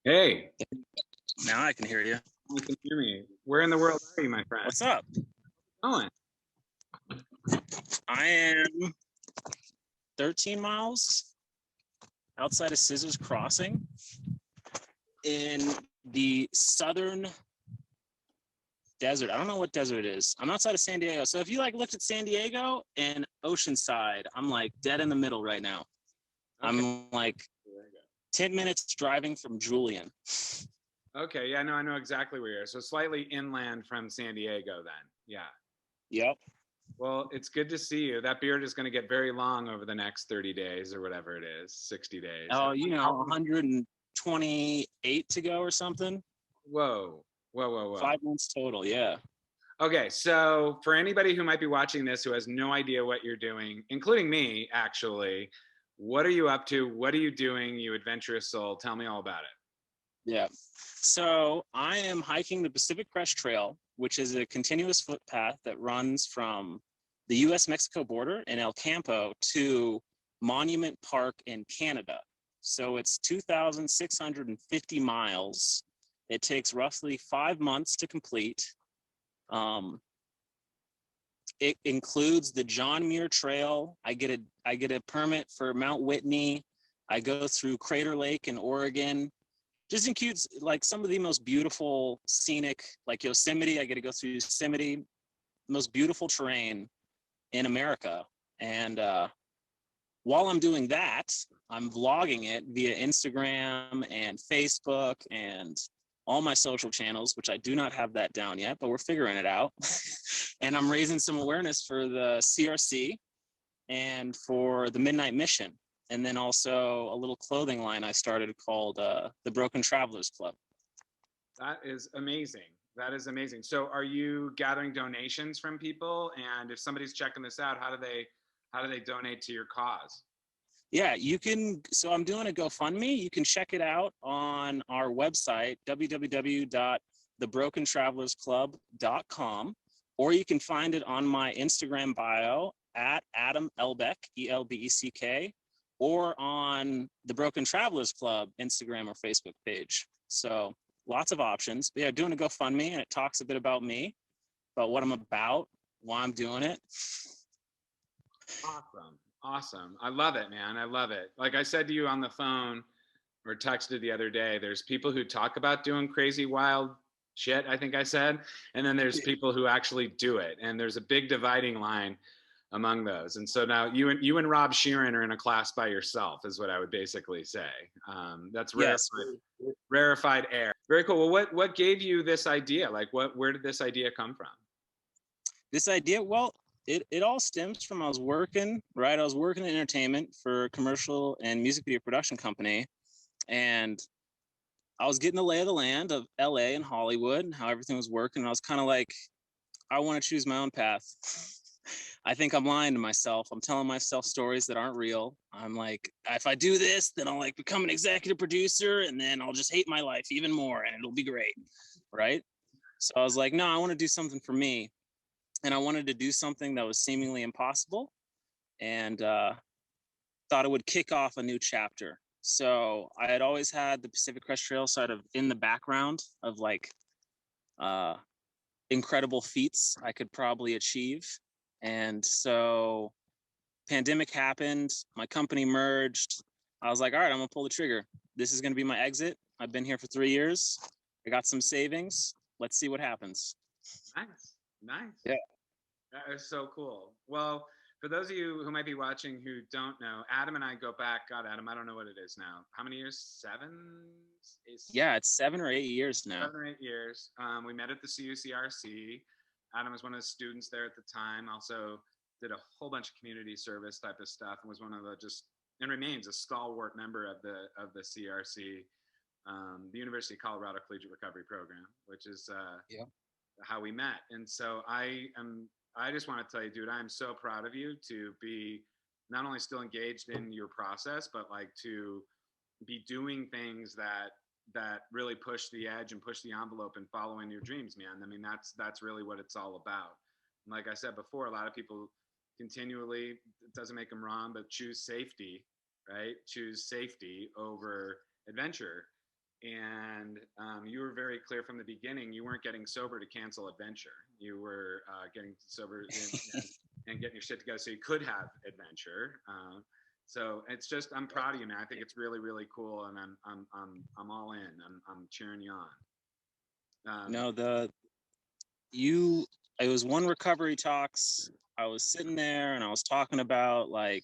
Hey, Now I can hear you. you can hear me. Where in the world are you, my friend? What's up? Oh, I am 13 miles outside of Scissors Crossing in the southern desert. I don't know what desert it is. I'm outside of San Diego. So if you looked at San Diego and Oceanside, I'm like dead in the middle right now. okay. I'm like 10 minutes driving from Julian. Okay, yeah, no, I know exactly where you are. So slightly inland from San Diego, then. Yeah. Yep. Well, it's good to see you. That beard is going to get very long over the next 30 days or whatever it is, 60 days. Oh, 128 to go or something. Whoa, whoa, whoa, whoa. 5 months total. Yeah. Okay, so for anybody who might be watching this who has no idea what you're doing, including me, actually, what are you up to? What are you doing, you adventurous soul? Tell me all about it. Yeah. So I am hiking the Pacific Crest Trail, which is a continuous footpath that runs from the US-Mexico border in El Campo to Monument Park in Canada. So it's 2,650 miles. It takes roughly 5 months to complete. It includes the John Muir Trail. I get a permit for Mount Whitney. I go through Crater Lake in Oregon. Just includes like some of the most beautiful scenic, like Yosemite. I get to go through Yosemite, most beautiful terrain in America. And while I'm doing that, I'm vlogging it via Instagram and Facebook and all my social channels, which I do not have that down yet, but we're figuring it out. And I'm raising some awareness for the CRC and for the Midnight Mission. And then also a little clothing line I started called the Broken Travelers Club. That is amazing. That is amazing. So are you gathering donations from people? And if somebody's checking this out, how do they donate to your cause? Yeah, you can. So I'm doing a GoFundMe. You can check it out on our website, www.thebrokentravellersclub.com, or you can find it on my Instagram bio at Adam Elbeck, Elbeck, or on the Broken Travelers Club Instagram or Facebook page. So lots of options. But yeah, doing a GoFundMe, and it talks a bit about me, about what I'm about, why I'm doing it. Awesome. Awesome. I love it, man. I love it. Like I said to you on the phone or texted the other day, there's people who talk about doing crazy, wild shit, I think I said. And then there's people who actually do it. And there's a big dividing line among those. And so now you and Rob Sheeran are in a class by yourself, is what I would basically say. That's Yes. rarefied air. Very cool. Well, what gave you this idea? Like, where did this idea come from? This idea, well, it all stems from I was working in entertainment for a commercial and music video production company, and I was getting the lay of the land of LA and Hollywood and how everything was working. And I was kind of like, I want to choose my own path. I think I'm lying to myself. I'm telling myself stories that aren't real. I'm like, if I do this, then I'll like become an executive producer, and then I'll just hate my life even more and it'll be great. Right. So I was like, no, I want to do something for me. And I wanted to do something that was seemingly impossible, and thought it would kick off a new chapter. So I had always had the Pacific Crest Trail sort of in the background of like incredible feats I could probably achieve. And so pandemic happened, my company merged. I was like, all right, I'm gonna pull the trigger. This is gonna be my exit. I've been here for 3 years. I got some savings. Let's see what happens. Nice. Nice. Yeah. That is so cool. Well, for those of you who might be watching who don't know, Adam and I go back. God, Adam, I don't know what it is now. How many years? Yeah, it's 7 or 8 years now. 7 or 8 years. We met at the CUCRC. Adam was one of the students there at the time. Also did a whole bunch of community service type of stuff, and was one of the and remains a stalwart member of the CRC, the University of Colorado Collegiate Recovery Program, which is Yeah. how we met. And so I just want to tell you, dude, I'm so proud of you to be not only still engaged in your process, but like to be doing things that really push the edge and push the envelope and following your dreams, man. I mean, that's really what it's all about. And like I said before, a lot of people continually, it doesn't make them wrong, but choose safety, right? Choose safety over adventure. and you were very clear from the beginning. You weren't getting sober to cancel adventure. You were getting sober and getting your shit together so you could have adventure. So it's just, I'm proud of you, man. I think it's really, really cool, and I'm all in. I'm cheering you on. No, it was one recovery talks. I was sitting there and I was talking about like,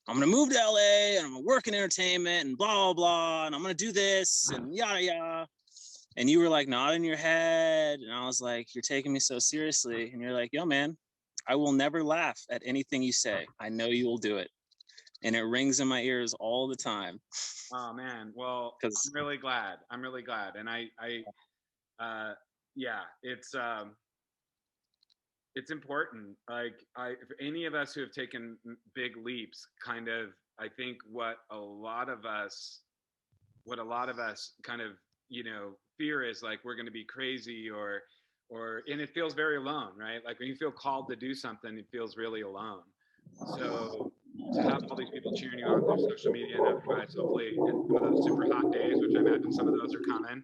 I'm gonna move to LA and I'm gonna work in entertainment and blah blah blah, and I'm gonna do this and yada yada. And you were like nodding your head, and I was like, you're taking me so seriously. And you're like, yo man, I will never laugh at anything you say. I know you will do it. And it rings in my ears all the time. Oh man, well, Because I'm really glad. And yeah, it's important. Like, if any of us who have taken big leaps, kind of, I think what a lot of us kind of, fear is like, we're going to be crazy, and it feels very alone, right? Like when you feel called to do something, it feels really alone. So to have all these people cheering you on through social media and otherwise, hopefully in some of those super hot days, which I imagine some of those are coming,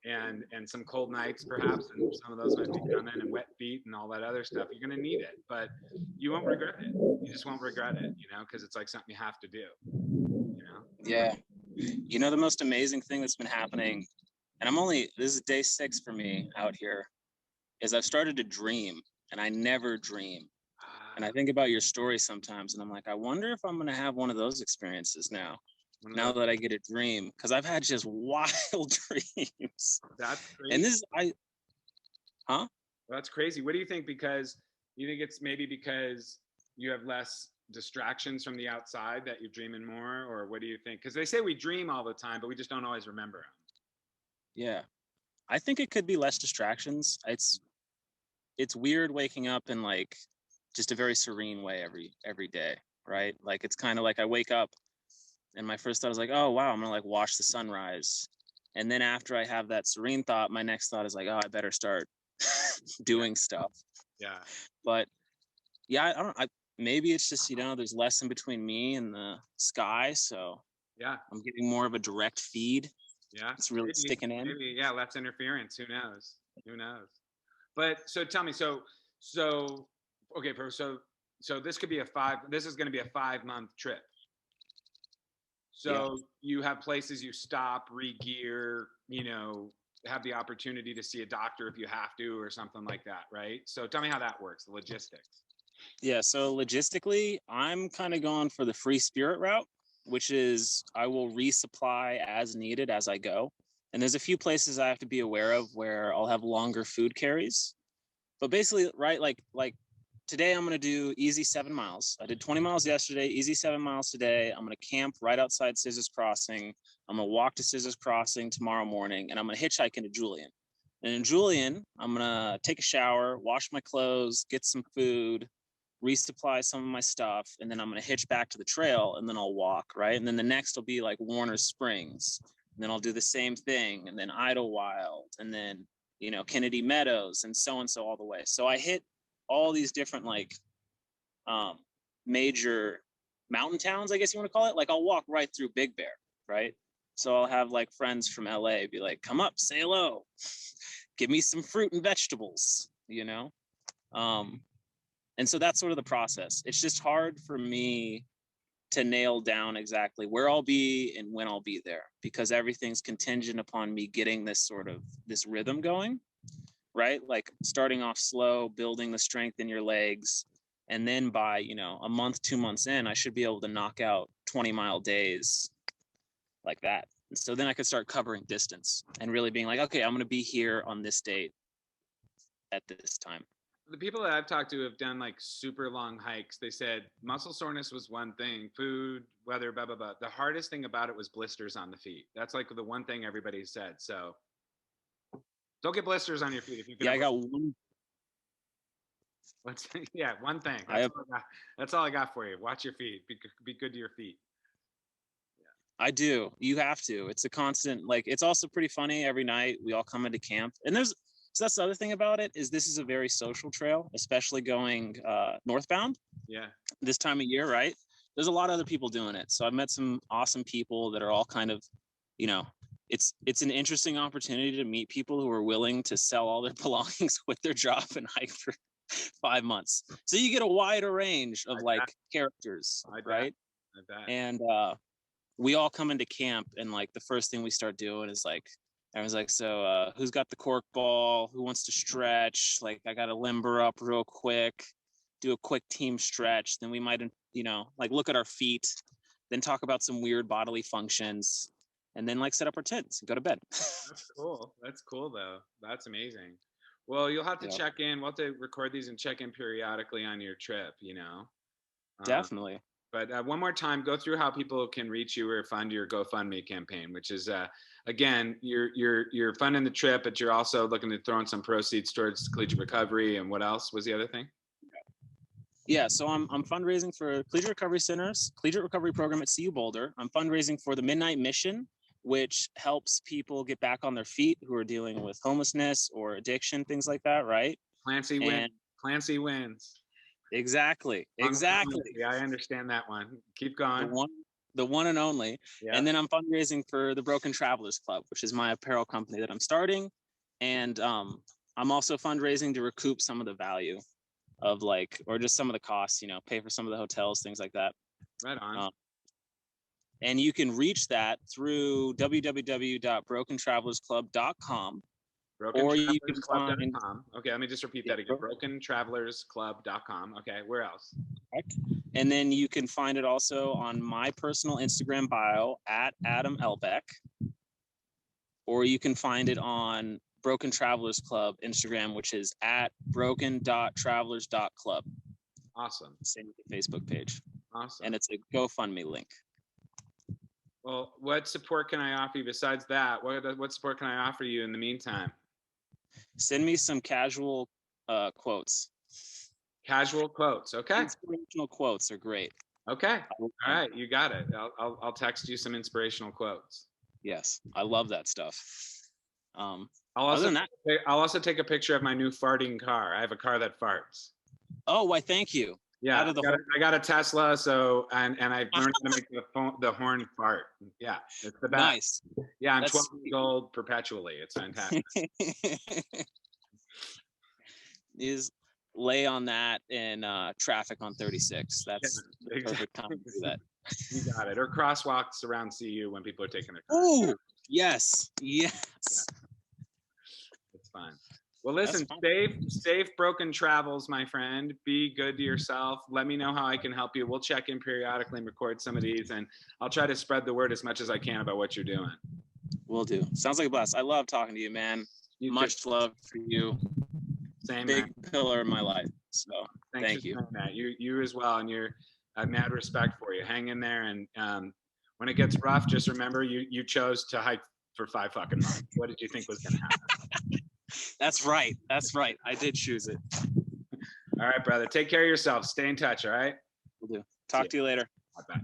and some cold nights perhaps, and some of those might be coming, and wet feet and all that other stuff, you're going to need it, but you won't regret it. You just won't regret it, because it's like something you have to do. yeah, the most amazing thing that's been happening, and this is day 6 for me out here, is I've started to dream, and I never dream. And I think about your story sometimes, and I'm like, I wonder if I'm going to have one of those experiences now that I get a dream, because I've had just wild dreams. That's crazy. And Well, that's crazy. What do you think? Because you think it's maybe because you have less distractions from the outside that you're dreaming more, or what do you think? Because they say we dream all the time, but we just don't always remember them. Yeah, I think it could be less distractions. It's weird waking up in like just a very serene way every day, right? Like it's kind of like I wake up and my first thought is like, oh wow, I'm gonna like watch the sunrise, and then after I have that serene thought, my next thought is like, oh, I better start doing stuff. Yeah. But yeah, maybe it's just, there's less in between me and the sky, so yeah, I'm getting more of a direct feed. Yeah, it's really sticking in. Maybe, yeah, less interference. Who knows? But so tell me, so okay, so this could be this is going to be a 5-month trip. So you have places you stop, re-gear, have the opportunity to see a doctor if you have to, or something like that, right? So tell me how that works, the logistics. Yeah, so logistically, I'm kind of going for the free spirit route, which is I will resupply as needed as I go. And there's a few places I have to be aware of where I'll have longer food carries. But basically, right, like today I'm going to do easy 7 miles. I did 20 miles yesterday, easy 7 miles today. I'm going to camp right outside Scissors Crossing. I'm going to walk to Scissors Crossing tomorrow morning, and I'm going to hitchhike into Julian. And in Julian, I'm going to take a shower, wash my clothes, get some food, resupply some of my stuff, and then I'm going to hitch back to the trail, and then I'll walk, right? And then the next will be like Warner Springs. And then I'll do the same thing, and then Idlewild, and then, Kennedy Meadows, and so all the way. So I hit all these different like major mountain towns, I guess you want to call it. Like I'll walk right through Big Bear, right? So I'll have like friends from LA be like, come up, say hello, give me some fruit and vegetables, and so that's sort of the process. It's just hard for me to nail down exactly where I'll be and when I'll be there, because everything's contingent upon me getting this rhythm going, right? Like starting off slow, building the strength in your legs. And then by, a month, 2 months in, I should be able to knock out 20-mile days like that. And so then I could start covering distance and really being like, okay, I'm going to be here on this date at this time. The people that I've talked to have done like super long hikes. They said muscle soreness was one thing, food, weather, blah, blah, blah. The hardest thing about it was blisters on the feet. That's like the one thing everybody said. So don't get blisters on your feet. If you can. Yeah, I got one. One thing. That's all I got for you. Watch your feet. Be good to your feet. I do. You have to. It's a constant, like, it's also pretty funny. Every night we all come into camp, and so that's the other thing about it, is this is a very social trail, especially going northbound. Yeah. This time of year, right? There's a lot of other people doing it. So I've met some awesome people that are all kind of, you know, it's an interesting opportunity to meet people who are willing to sell all their belongings, quit their job, and hike for 5 months. So you get a wider range of like characters, right? I bet. And we all come into camp, and like the first thing we start doing is like, everyone's like, so who's got the cork ball? Who wants to stretch? Like, I got to limber up real quick, do a quick team stretch. Then we might, you know, like look at our feet, then talk about some weird bodily functions, and then like set up our tents and go to bed. That's cool. That's cool though. That's amazing. Well, you'll have to check in. We'll have to record these and check in periodically on your trip, you know. Definitely. But one more time, go through how people can reach you or fund your GoFundMe campaign, which is again, you're funding the trip, but you're also looking to throw in some proceeds towards collegiate recovery. And what else was the other thing? Yeah, so I'm fundraising for Collegiate Recovery Center's Collegiate Recovery Program at CU Boulder. I'm fundraising for the Midnight Mission, which helps people get back on their feet who are dealing with homelessness or addiction, things like that, right? Clancy wins. Clancy wins. Exactly. Yeah, I understand that one. Keep going. The one and only. Yeah. And then I'm fundraising for the Broken Travelers Club, which is my apparel company that I'm starting. And I'm also fundraising to recoup some of the value of like, or just some of the costs, you know, pay for some of the hotels, things like that. Right on. And you can reach that through www.brokentravelersclub.com. Or you can find, okay, let me just repeat that again. brokentravelersclub.com. Okay, where else? Correct. And then you can find it also on my personal Instagram bio at Adam Elbeck. Or you can find it on Broken Travelers Club Instagram, which is at broken.travelers.club. Awesome. Same with the Facebook page. Awesome. And it's a GoFundMe link. Well, what support can I offer you besides that? What support can I offer you in the meantime? Send me some casual quotes. Casual quotes, okay. Inspirational quotes are great. Okay, all right, you got it. I'll text you some inspirational quotes. Yes, I love that stuff. I'll also take a picture of my new farting car. I have a car that farts. Oh, why? Thank you. Yeah, I got a Tesla, so and I learned how to make the horn fart. Yeah, it's the best. Nice. Yeah, I'm 12 years old perpetually. It's fantastic. Is lay on that in traffic on 36. That's the perfect time to do that. You got it. Or crosswalks around CU when people are taking their time. Oh, yes. Yeah. It's fun. Well, listen, safe broken travels, my friend. Be good to yourself. Let me know how I can help you. We'll check in periodically and record some of these, and I'll try to spread the word as much as I can about what you're doing. Will do. Sounds like a blast. I love talking to you, man. Much love for you. Same, big pillar in my life. So thank you. That. You as well, and I have mad respect for you. Hang in there, and when it gets rough, just remember you chose to hike for 5 fucking months. What did you think was going to happen? That's right. I did choose it. All right, brother. Take care of yourself. Stay in touch, all right? Will do. Talk to you later. Bye-bye.